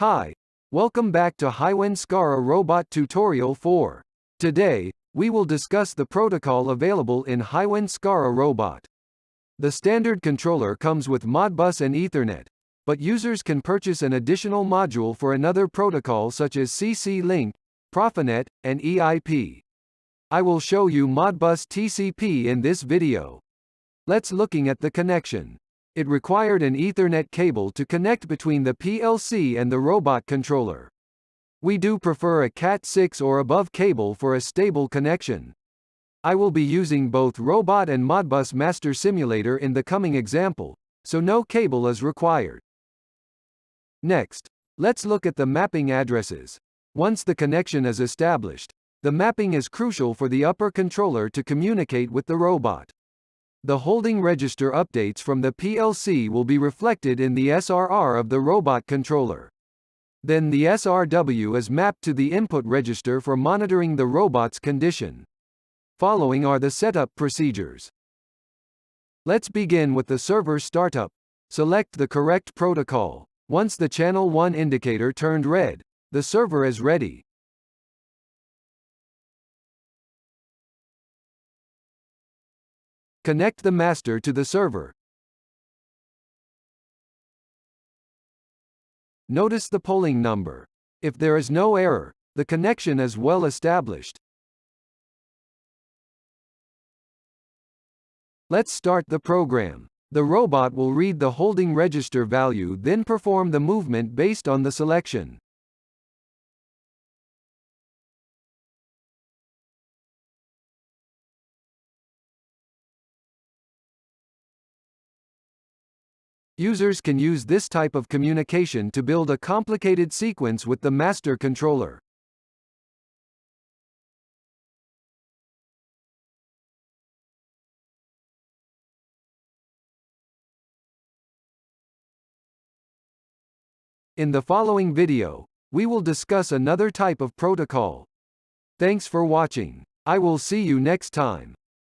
Hi, welcome back to HIWIN Scara Robot Tutorial 4. Today, we will discuss the protocol available in HIWIN Scara Robot. The standard controller comes with Modbus and Ethernet, but users can purchase an additional module for another protocol such as CC-Link, Profinet, and EIP. I will show you Modbus TCP in this video. Let's looking at the connection. It required an Ethernet cable to connect between the PLC and the robot controller. We do prefer a Cat6 or above cable for a stable connection. I will be using both Robot and Modbus Master Simulator in the coming example, so no cable is required. Next, let's look at the mapping addresses. Once the connection is established, the mapping is crucial for the upper controller to communicate with the robot. The holding register updates from the PLC will be reflected in the SRR of the robot controller. Then the SRW is mapped to the input register for monitoring the robot's condition. Following are the setup procedures. Let's begin with the server startup. Select the correct protocol. Once the channel 1 indicator turned red, the server is ready. Connect the master to the server. Notice the polling number. If there is no error, the connection is well established. Let's start the program. The robot will read the holding register value, then perform the movement based on the selection. Users can use this type of communication to build a complicated sequence with the master controller. In the following video, we will discuss another type of protocol. Thanks for watching. I will see you next time.